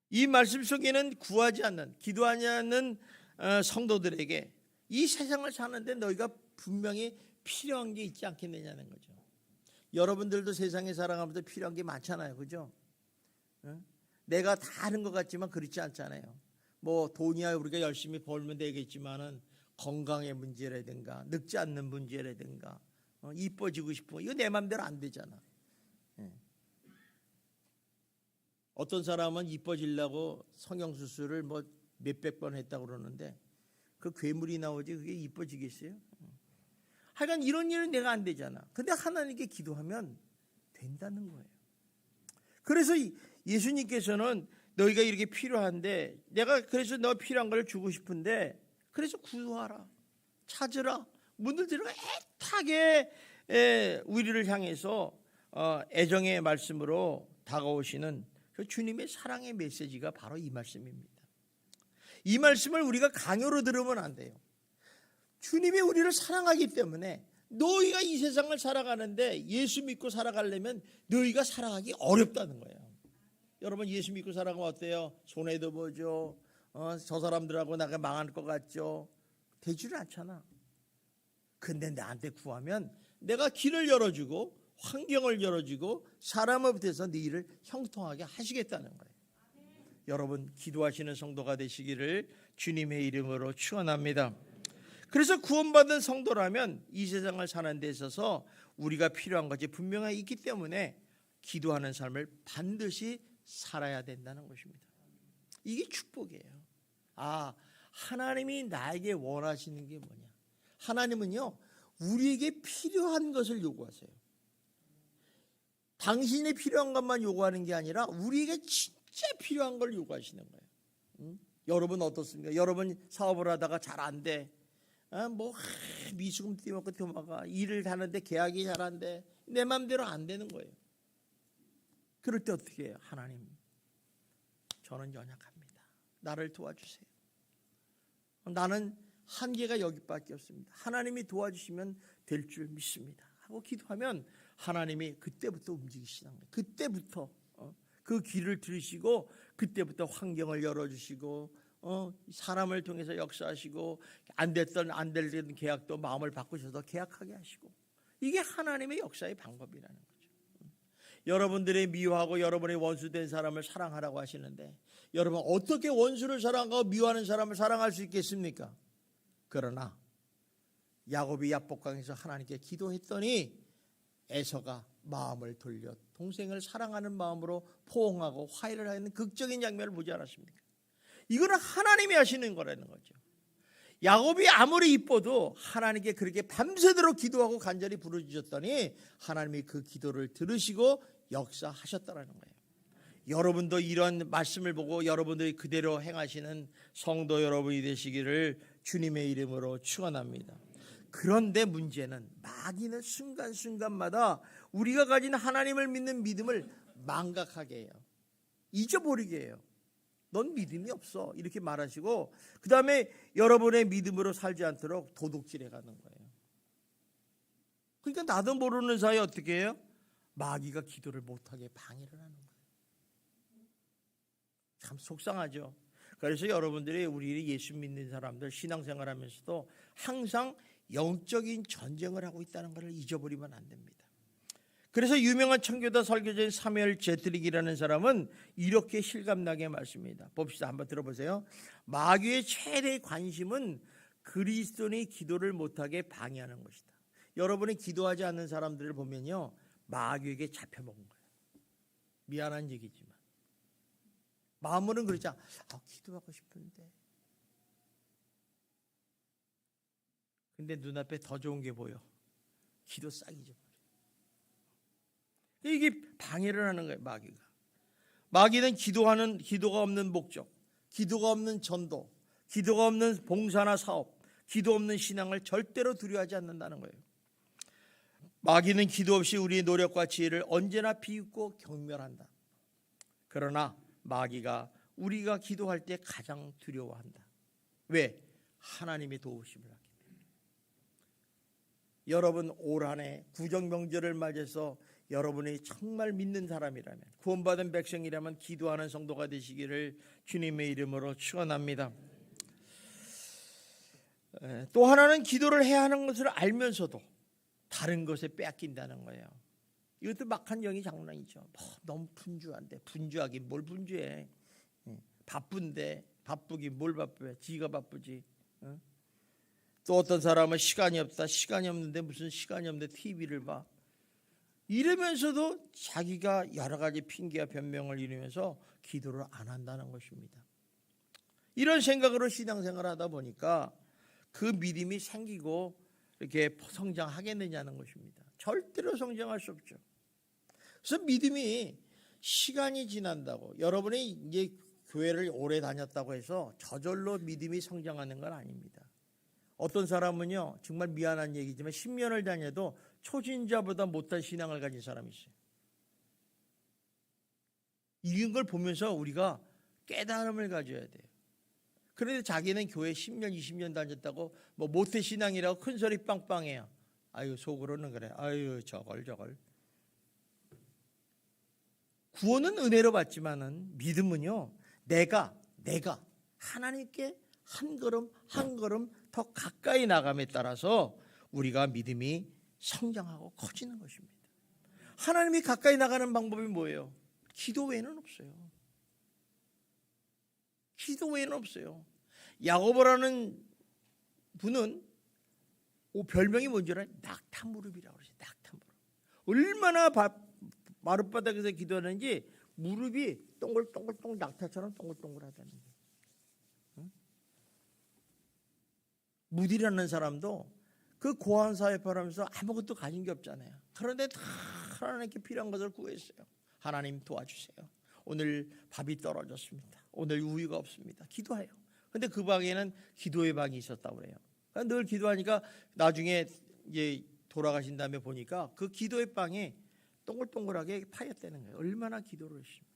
[SPEAKER 2] 이 말씀 속에는 구하지 않는 기도하지 않는 성도들에게 이 세상을 사는데 너희가 분명히 필요한 게 있지 않겠느냐는 거죠. 여러분들도 세상에 살아가면서 필요한 게 많잖아요. 그죠? 내가 다 아는 것 같지만 그렇지 않잖아요. 뭐 돈이야 우리가 열심히 벌면 되겠지만은 건강의 문제라든가 늙지 않는 문제라든가 이뻐지고 싶은 거 이거 내 맘대로 안 되잖아. 어떤 사람은 이뻐지려고 성형수술을 뭐 몇백 번 했다고 그러는데 그 괴물이 나오지 그게 이뻐지겠어요? 하여간 이런 일은 내가 안 되잖아. 근데 하나님께 기도하면 된다는 거예요. 그래서 예수님께서는 너희가 이렇게 필요한데 내가 그래서 너 필요한 걸 주고 싶은데 그래서 구하라 찾으라 문을 들어 애타게 우리를 향해서 애정의 말씀으로 다가오시는 그 주님의 사랑의 메시지가 바로 이 말씀입니다. 이 말씀을 우리가 강요로 들으면 안 돼요. 주님이 우리를 사랑하기 때문에 너희가 이 세상을 살아가는데 예수 믿고 살아가려면 너희가 살아가기 어렵다는 거예요. 여러분 예수 믿고 살아가면 어때요? 손해도 보죠. 저 사람들하고 내가 망할 것 같죠. 되지를 않잖아. 근데 나한테 구하면 내가 길을 열어주고 환경을 열어주고 사람을 붙여서 네 일을 형통하게 하시겠다는 거예요. 여러분 기도하시는 성도가 되시기를 주님의 이름으로 축원합니다. 그래서 구원받은 성도라면 이 세상을 사는 데 있어서 우리가 필요한 것이 분명히 있기 때문에 기도하는 삶을 반드시 살아야 된다는 것입니다. 이게 축복이에요. 하나님이 나에게 원하시는 게 뭐냐? 하나님은요 우리에게 필요한 것을 요구하세요. 당신이 필요한 것만 요구하는 게 아니라 우리에게 진짜 필요한 걸 요구하시는 거예요. 여러분 어떻습니까? 여러분 사업을 하다가 잘 안 돼. 미수금 띄워먹고 도망가. 일을 하는데 계약이 잘 안 돼. 내 맘대로 안 되는 거예요. 그럴 때 어떻게 해요? 하나님, 저는 연약합니다. 나를 도와주세요. 나는 한계가 여기밖에 없습니다. 하나님이 도와주시면 될 줄 믿습니다. 하고 기도하면 하나님이 그때부터 움직이시는 거예요. 그때부터 그 길을 들으시고 그때부터 환경을 열어주시고 사람을 통해서 역사하시고 안 될 계약도 마음을 바꾸셔서 계약하게 하시고 이게 하나님의 역사의 방법이라는 거죠. 여러분들의 미워하고 여러분의 원수된 사람을 사랑하라고 하시는데 여러분 어떻게 원수를 사랑하고 미워하는 사람을 사랑할 수 있겠습니까? 그러나 야곱이 야복강에서 하나님께 기도했더니 에서가 마음을 돌려 동생을 사랑하는 마음으로 포옹하고 화해를 하는 극적인 장면을 보지 않았습니까? 이거는 하나님이 하시는 거라는 거죠. 야곱이 아무리 이뻐도 하나님께 그렇게 밤새도록 기도하고 간절히 부르짖었더니 하나님이 그 기도를 들으시고 역사하셨다라는 거예요. 여러분도 이런 말씀을 보고 여러분들이 그대로 행하시는 성도 여러분이 되시기를 주님의 이름으로 축원합니다. 그런데 문제는 마귀는 순간순간마다 우리가 가진 하나님을 믿는 믿음을 망각하게 해요. 잊어버리게 해요. 넌 믿음이 없어 이렇게 말하시고 그 다음에 여러분의 믿음으로 살지 않도록 도둑질해 가는 거예요. 그러니까 나도 모르는 사이에 어떻게 해요? 마귀가 기도를 못하게 방해를 하는 거예요. 참 속상하죠. 그래서 여러분들이 우리 예수 믿는 사람들 신앙생활하면서도 항상 영적인 전쟁을 하고 있다는 것을 잊어버리면 안 됩니다. 그래서 유명한 청교도 설교자인 사무엘 제트릭이라는 사람은 이렇게 실감나게 말씀합니다. 봅시다. 한번 들어보세요. 마귀의 최대 관심은 그리스도인이 기도를 못하게 방해하는 것이다. 여러분이 기도하지 않는 사람들을 보면요 마귀에게 잡혀먹은 거예요. 미안한 얘기지만 마음으로는 그렇지 않아. 기도하고 싶은데 근데 눈앞에 더 좋은 게 보여. 기도 싹 잊어버려. 이게 방해를 하는 거예요. 마귀는 기도가 없는 목적, 기도가 없는 전도, 기도가 없는 봉사나 사업, 기도 없는 신앙을 절대로 두려워하지 않는다는 거예요. 마귀는 기도 없이 우리의 노력과 지혜를 언제나 비웃고 경멸한다. 그러나 마귀가 우리가 기도할 때 가장 두려워한다. 왜? 하나님의 도우심을 하기 때문에. 여러분 올 한 해 구정명절을 맞이해서 여러분이 정말 믿는 사람이라면 구원받은 백성이라면 기도하는 성도가 되시기를 주님의 이름으로 축원합니다. 또 하나는 기도를 해야 하는 것을 알면서도 다른 것에 빼앗긴다는 거예요. 이것도 막한 영이 장난이죠. 너무 분주한데 분주하긴 뭘 분주해. 바쁜데 바쁘긴 뭘 바쁘해. 지가 바쁘지. 또 어떤 사람은 시간이 없다. 시간이 없는데 무슨 시간이 없는데 TV를 봐. 이러면서도 자기가 여러 가지 핑계와 변명을 이루면서 기도를 안 한다는 것입니다. 이런 생각으로 신앙생활을 하다 보니까 그 믿음이 생기고 이렇게 성장하겠느냐는 것입니다. 절대로 성장할 수 없죠. 그래서 믿음이 시간이 지난다고 여러분이 이제 교회를 오래 다녔다고 해서 저절로 믿음이 성장하는 건 아닙니다. 어떤 사람은요 정말 미안한 얘기지만 10년을 다녀도 초신자보다 못한 신앙을 가진 사람이 있어요. 이런 걸 보면서 우리가 깨달음을 가져야 돼요. 그런데 자기는 교회 10년, 20년 다녔다고 뭐 모태신앙이라고 큰소리 빵빵해요. 아유, 속으로는 그래. 아유, 저걸. 구원은 은혜로 받지만은 믿음은요, 내가 하나님께 한 걸음 더 가까이 나감에 따라서 우리가 믿음이 성장하고 커지는 것입니다. 하나님이 가까이 나가는 방법이 뭐예요? 기도 외에는 없어요. 기도 외에는 없어요. 야고보라는 분은 별명이 뭔지 알아요? 낙타무릎이라고 그러죠. 낙타무릎. 얼마나 마룻바닥에서 기도하는지 무릎이 동글동글 낙타처럼 동글동글하다는 거예요. 응? 무디라는 사람도 그 고한 사회파라면서 아무것도 가진 게 없잖아요. 그런데 다 하나님께 필요한 것을 구했어요. 하나님 도와주세요. 오늘 밥이 떨어졌습니다. 오늘 우유가 없습니다. 기도해요. 근데 그 방에는 기도의 방이 있었다고 그래요. 늘 기도하니까 나중에 이제 돌아가신 다음에 보니까 그 기도의 방에 동글동글하게 파였다는 거예요. 얼마나 기도를 했습니까?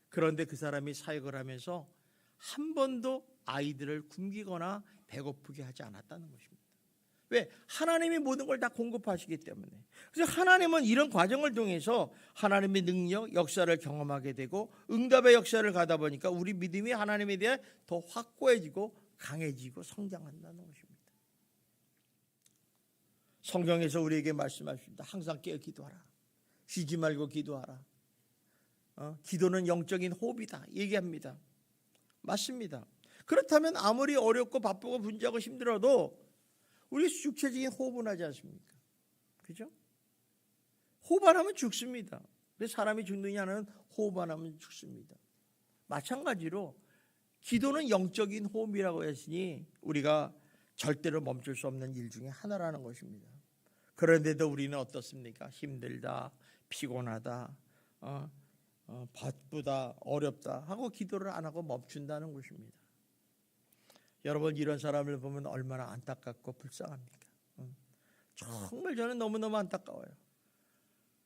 [SPEAKER 2] 그런데 그 사람이 사역을 하면서 한 번도 아이들을 굶기거나 배고프게 하지 않았다는 것입니다. 왜? 하나님이 모든 걸 다 공급하시기 때문에. 그래서 하나님은 이런 과정을 통해서 하나님의 능력, 역사를 경험하게 되고 응답의 역사를 가다 보니까 우리 믿음이 하나님에 대해 더 확고해지고 강해지고 성장한다는 것입니다. 성경에서 우리에게 말씀하십니다. 항상 깨어 기도하라. 쉬지 말고 기도하라. 기도는 영적인 호흡이다 얘기합니다. 맞습니다. 그렇다면 아무리 어렵고 바쁘고 분주하고 힘들어도 우리 육체적인 호흡은 하지 않습니까? 그죠? 호흡 안 하면 죽습니다. 왜 사람이 죽느냐는 호흡 안 하면 죽습니다. 마찬가지로 기도는 영적인 호흡이라고 했으니 우리가 절대로 멈출 수 없는 일 중에 하나라는 것입니다. 그런데도 우리는 어떻습니까? 힘들다, 피곤하다, 바쁘다, 어렵다 하고 기도를 안 하고 멈춘다는 것입니다. 여러분, 이런 사람을 보면 얼마나 안타깝고 불쌍합니까? 정말 저는 너무너무 안타까워요.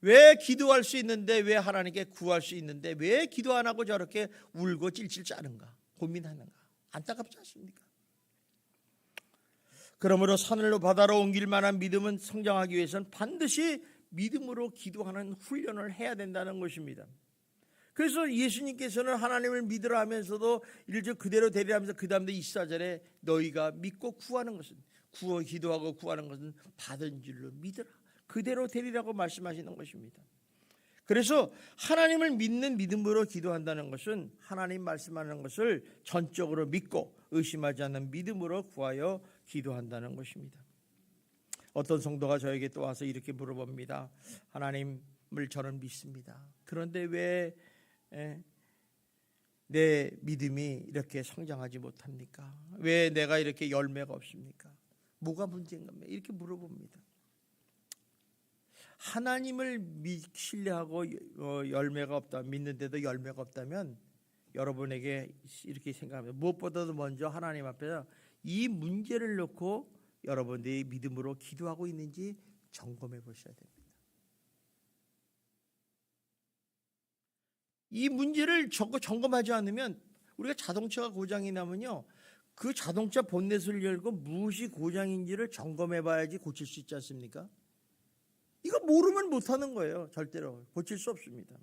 [SPEAKER 2] 왜 기도할 수 있는데, 왜 하나님께 구할 수 있는데 왜 기도 안 하고 저렇게 울고 찔찔 짜는가, 고민하는가. 안타깝지 않습니까? 그러므로 산으로 바다로 옮길 만한 믿음은 성장하기 위해서는 반드시 믿음으로 기도하는 훈련을 해야 된다는 것입니다. 그래서 예수님께서는 하나님을 믿으라 하면서도 일절 그대로 되리라 하면서 그 다음에 24절에 너희가 믿고 구하는 것은, 기도하고 구하는 것은 받은 줄로 믿으라, 그대로 되리라고 말씀하시는 것입니다. 그래서 하나님을 믿는 믿음으로 기도한다는 것은 하나님 말씀하는 것을 전적으로 믿고 의심하지 않는 믿음으로 구하여 기도한다는 것입니다. 어떤 성도가 저에게 또 와서 이렇게 물어봅니다. 하나님을 저는 믿습니다. 그런데 왜 내 믿음이 이렇게 성장하지 못합니까? 왜 내가 이렇게 열매가 없습니까? 뭐가 문제인가? 이렇게 물어봅니다. 하나님을 신뢰하고 열매가 없다, 믿는데도 열매가 없다면 여러분에게 이렇게 생각합니다. 무엇보다도 먼저 하나님 앞에서 이 문제를 놓고 여러분들이 믿음으로 기도하고 있는지 점검해 보셔야 됩니다. 이 문제를 점검하지 않으면, 우리가 자동차가 고장이 나면요, 그 자동차 본넷을 열고 무엇이 고장인지를 점검해 봐야지 고칠 수 있지 않습니까? 이거 모르면 못하는 거예요. 절대로 고칠 수 없습니다.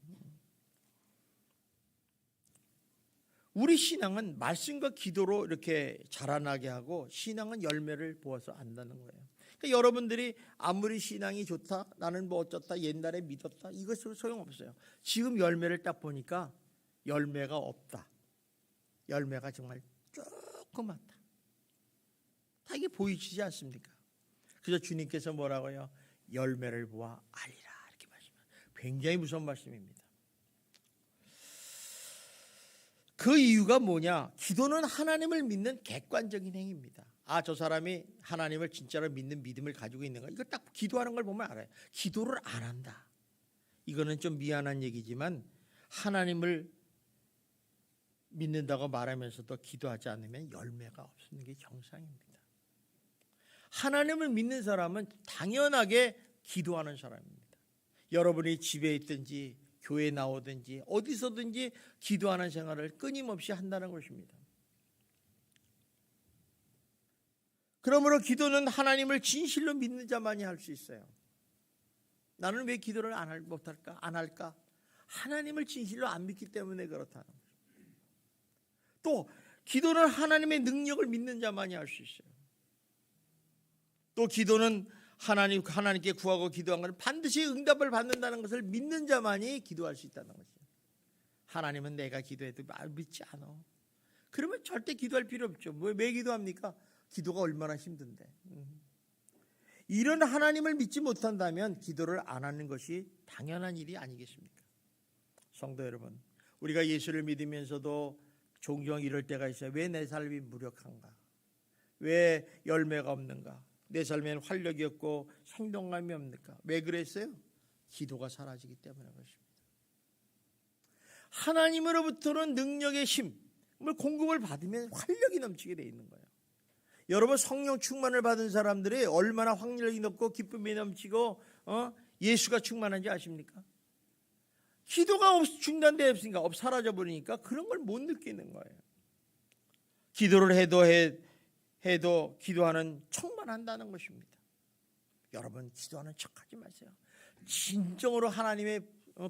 [SPEAKER 2] 우리 신앙은 말씀과 기도로 이렇게 자라나게 하고, 신앙은 열매를 보아서 안다는 거예요. 그러니까 여러분들이 아무리 신앙이 좋다, 나는 뭐 어쩌다, 옛날에 믿었다, 이것은 소용없어요. 지금 열매를 딱 보니까 열매가 없다. 열매가 정말 조그맣다. 다 이게 보이시지 않습니까? 그래서 주님께서 뭐라고요? 열매를 보아 알리라, 이렇게 말씀해요. 굉장히 무서운 말씀입니다. 그 이유가 뭐냐? 기도는 하나님을 믿는 객관적인 행위입니다. 저 사람이 하나님을 진짜로 믿는 믿음을 가지고 있는가? 이거 딱 기도하는 걸 보면 알아요. 기도를 안 한다. 이거는 좀 미안한 얘기지만 하나님을 믿는다고 말하면서도 기도하지 않으면 열매가 없는 게 정상입니다. 하나님을 믿는 사람은 당연하게 기도하는 사람입니다. 여러분이 집에 있든지 교회에 나오든지 어디서든지 기도하는 생활을 끊임없이 한다는 것입니다. 그러므로 기도는 하나님을 진실로 믿는 자만이 할 수 있어요. 나는 왜 기도를 못할까? 안 할까? 하나님을 진실로 안 믿기 때문에 그렇다는 거죠. 또 기도는 하나님의 능력을 믿는 자만이 할 수 있어요. 또 기도는 하나님께 구하고 기도한 것은 반드시 응답을 받는다는 것을 믿는 자만이 기도할 수 있다는 거죠. 하나님은 내가 기도해도 믿지 않아. 그러면 절대 기도할 필요 없죠. 왜 기도합니까? 기도가 얼마나 힘든데. 이런 하나님을 믿지 못한다면 기도를 안 하는 것이 당연한 일이 아니겠습니까? 성도 여러분, 우리가 예수를 믿으면서도 종종 이럴 때가 있어요. 왜 내 삶이 무력한가? 왜 열매가 없는가? 내 삶에는 활력이 없고 생동감이 없는가? 왜 그랬어요? 기도가 사라지기 때문에 그렇습니다. 하나님으로부터는 능력의 힘을 공급을 받으면 활력이 넘치게 돼 있는 거예요. 여러분, 성령 충만을 받은 사람들이 얼마나 활력이 넘고 기쁨이 넘치고 예수가 충만한지 아십니까? 기도가 중단되었으니까 사라져버리니까 그런 걸 못 느끼는 거예요. 기도를 해도 기도하는 척만 한다는 것입니다. 여러분, 기도하는 척하지 마세요. 진정으로 하나님의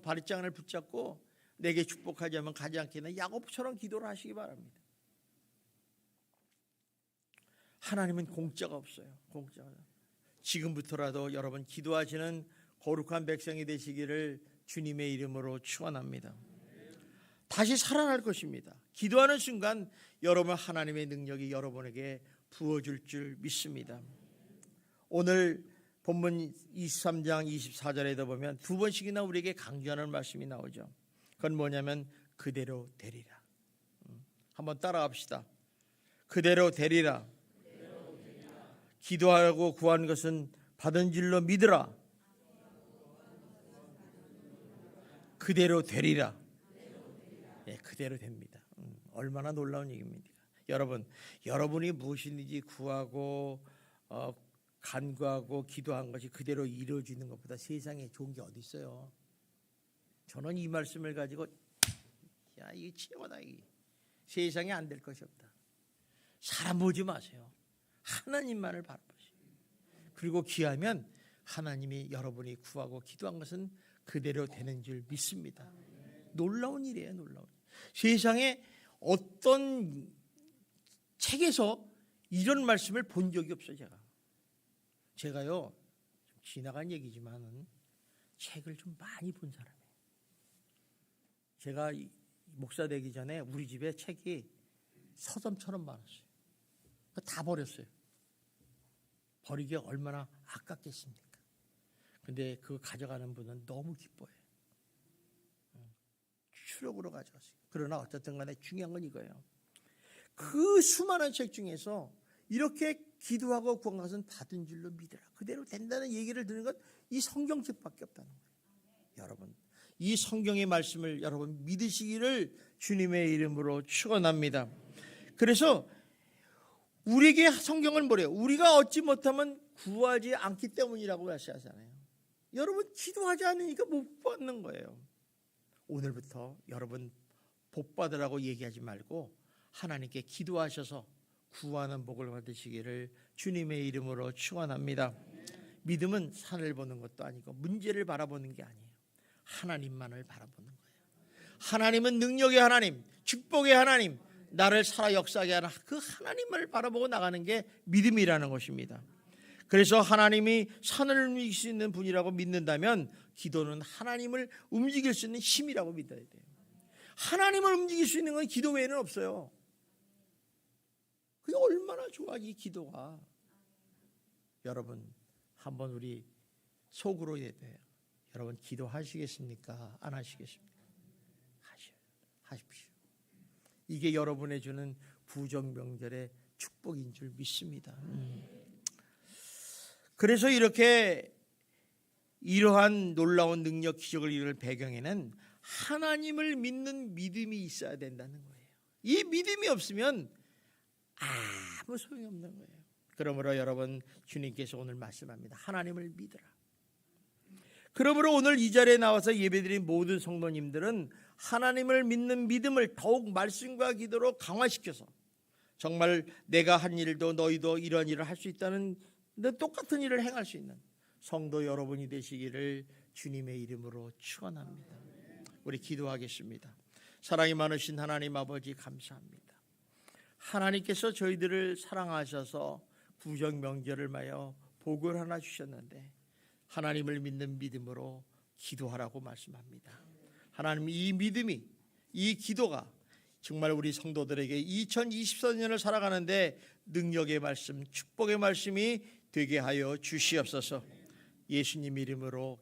[SPEAKER 2] 발장을 붙잡고 내게 축복하지 않으면 가지 않겠나 야곱처럼 기도를 하시기 바랍니다. 하나님은 공짜가 없어요. 공짜가. 지금부터라도 여러분 기도하시는 거룩한 백성이 되시기를 주님의 이름으로 축원합니다. 다시 살아날 것입니다. 기도하는 순간 여러분 하나님의 능력이 여러분에게 부어줄 줄 믿습니다. 오늘 본문 23장 24절에도 보면 두 번씩이나 우리에게 강조하는 말씀이 나오죠. 그건 뭐냐면 그대로 되리라. 한번 따라갑시다. 그대로 되리라. 기도하고 구한 것은 받은 줄로 믿으라. 그대로 되리라. 네, 그대로 됩니다. 얼마나 놀라운 얘기입니까? 여러분이 무엇이든지 구하고 간구하고 기도한 것이 그대로 이루어지는 것보다 세상에 좋은 게 어디 있어요? 저는 이 말씀을 가지고 이게 최고다. 세상에 안 될 것이 없다. 사람 보지 마세요. 하나님만을 바라보시고 그리고 기하면 하나님이 여러분이 구하고 기도한 것은 그대로 되는 줄 믿습니다. 놀라운 일이에요. 놀라운 일. 세상에 어떤 책에서 이런 말씀을 본 적이 없어요. 제가요 좀 지나간 얘기지만은 책을 좀 많이 본 사람이에요. 제가 목사 되기 전에 우리 집에 책이 서점처럼 많았어요. 다 버렸어요. 버리기 얼마나 아깝겠습니까? 근데 그거 가져가는 분은 너무 기뻐해요. 추력으로 가져갔어요. 그러나 어쨌든 간에 중요한 건 이거예요. 그 수많은 책 중에서 이렇게 기도하고 구한 것은 받은 줄로 믿으라. 그대로 된다는 얘기를 듣는 건 이 성경책밖에 없다는 거예요. 여러분, 이 성경의 말씀을 여러분 믿으시기를 주님의 이름으로 축원합니다. 그래서 우리에게 성경은 뭐래요? 우리가 얻지 못하면 구하지 않기 때문이라고 하시잖아요. 여러분 기도하지 않으니까 못 받는 거예요. 오늘부터 여러분 복 받으라고 얘기하지 말고 하나님께 기도하셔서 구하는 복을 받으시기를 주님의 이름으로 축원합니다. 믿음은 산을 보는 것도 아니고 문제를 바라보는 게 아니에요. 하나님만을 바라보는 거예요. 하나님은 능력의 하나님, 축복의 하나님, 나를 살아 역사하게 하는 그 하나님을 바라보고 나가는 게 믿음이라는 것입니다. 그래서 하나님이 산을 움직일 수 있는 분이라고 믿는다면 기도는 하나님을 움직일 수 있는 힘이라고 믿어야 돼요. 하나님을 움직일 수 있는 건 기도 외에는 없어요. 그게 얼마나 좋아 이 기도가. 여러분 한번 우리 속으로 해야 돼요. 여러분 기도하시겠습니까? 안 하시겠습니까? 하십시오. 이게 여러분의 주는 부정명절의 축복인 줄 믿습니다. 그래서 이러한 놀라운 능력 기적을 이룰 배경에는 하나님을 믿는 믿음이 있어야 된다는 거예요. 이 믿음이 없으면 아무 소용이 없는 거예요. 그러므로 여러분 주님께서 오늘 말씀합니다. 하나님을 믿으라. 그러므로 오늘 이 자리에 나와서 예배드린 모든 성도님들은 하나님을 믿는 믿음을 더욱 말씀과 기도로 강화시켜서 정말 내가 한 일도 너희도 이런 일을 할 수 있다는 똑같은 일을 행할 수 있는 성도 여러분이 되시기를 주님의 이름으로 축원합니다. 우리 기도하겠습니다. 사랑이 많으신 하나님 아버지 감사합니다. 하나님께서 저희들을 사랑하셔서 구정명절을 마여 복을 하나 주셨는데 하나님을 믿는 믿음으로 기도하라고 말씀합니다. 하나님, 이 믿음이, 이 기도가 정말 우리 성도들에게 2024년을 살아가는데 능력의 말씀, 축복의 말씀이 되게 하여 주시옵소서. 예수님 이름으로